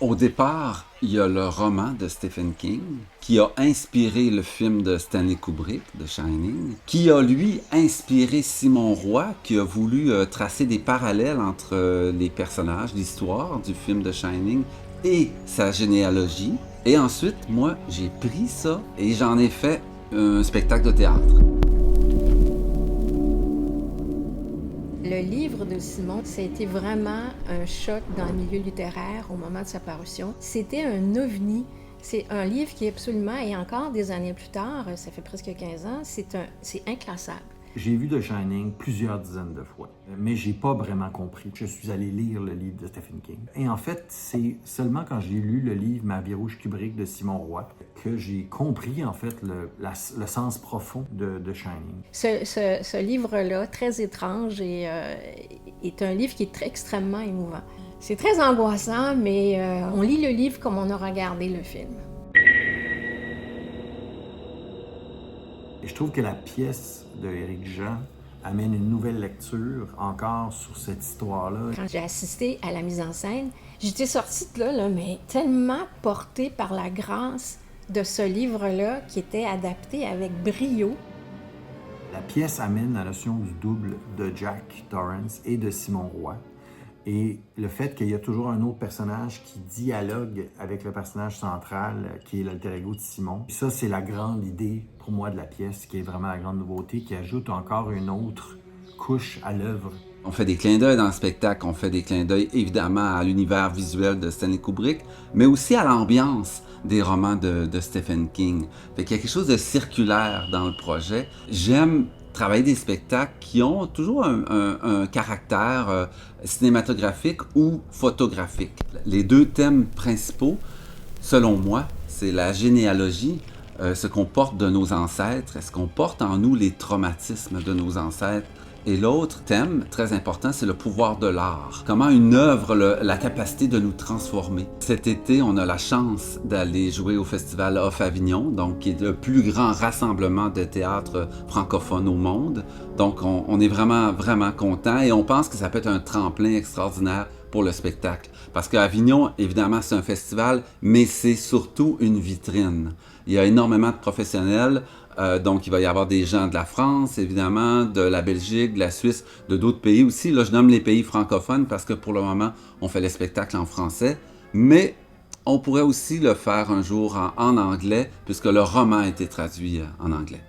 Au départ, il y a le roman de Stephen King qui a inspiré le film de Stanley Kubrick, The Shining, qui a lui inspiré Simon Roy, qui a voulu tracer des parallèles entre les personnages, l'histoire du film The Shining et sa généalogie. Et ensuite, moi, j'ai pris ça et j'en ai fait un spectacle de théâtre. Le livre de Simon, ça a été vraiment un choc dans le milieu littéraire au moment de sa parution. C'était un ovni. C'est un livre qui absolument, et encore des années plus tard, ça fait presque 15 ans, c'est inclassable. J'ai vu The Shining plusieurs dizaines de fois, mais j'ai pas vraiment compris. Je suis allé lire le livre de Stephen King. Et en fait, c'est seulement quand j'ai lu le livre Ma vie rouge Kubrick de Simon Roy que j'ai compris en fait le sens profond de The Shining. Ce livre-là, très étrange, est un livre qui est extrêmement émouvant. C'est très angoissant, mais on lit le livre comme on a regardé le film. Et je trouve que la pièce de Éric Jean amène une nouvelle lecture encore sur cette histoire-là. Quand j'ai assisté à la mise en scène, j'étais sortie de là, mais tellement portée par la grâce de ce livre-là qui était adapté avec brio. La pièce amène la notion du double de Jack Torrance et de Simon Roy. Et le fait qu'il y a toujours un autre personnage qui dialogue avec le personnage central, qui est l'alter ego de Simon. Et ça, c'est la grande idée pour moi de la pièce, qui est vraiment la grande nouveauté, qui ajoute encore une autre couche à l'œuvre. On fait des clins d'œil dans le spectacle, on fait des clins d'œil évidemment à l'univers visuel de Stanley Kubrick, mais aussi à l'ambiance des romans de Stephen King. Fait qu'il y a quelque chose de circulaire dans le projet. J'aime travailler des spectacles qui ont toujours un caractère cinématographique ou photographique. Les deux thèmes principaux, selon moi, c'est la généalogie, ce qu'on porte de nos ancêtres, est-ce qu'on porte en nous les traumatismes de nos ancêtres. Et l'autre thème très important, c'est le pouvoir de l'art. Comment une œuvre a la capacité de nous transformer. Cet été, on a la chance d'aller jouer au Festival Off Avignon, donc qui est le plus grand rassemblement de théâtre francophone au monde. Donc on est vraiment, vraiment content et on pense que ça peut être un tremplin extraordinaire pour le spectacle. Parce qu'Avignon, évidemment, c'est un festival, mais c'est surtout une vitrine. Il y a énormément de professionnels, donc il va y avoir des gens de la France, évidemment, de la Belgique, de la Suisse, de d'autres pays aussi. Là, je nomme les pays francophones parce que pour le moment, on fait les spectacles en français. Mais on pourrait aussi le faire un jour en anglais, puisque le roman a été traduit en anglais.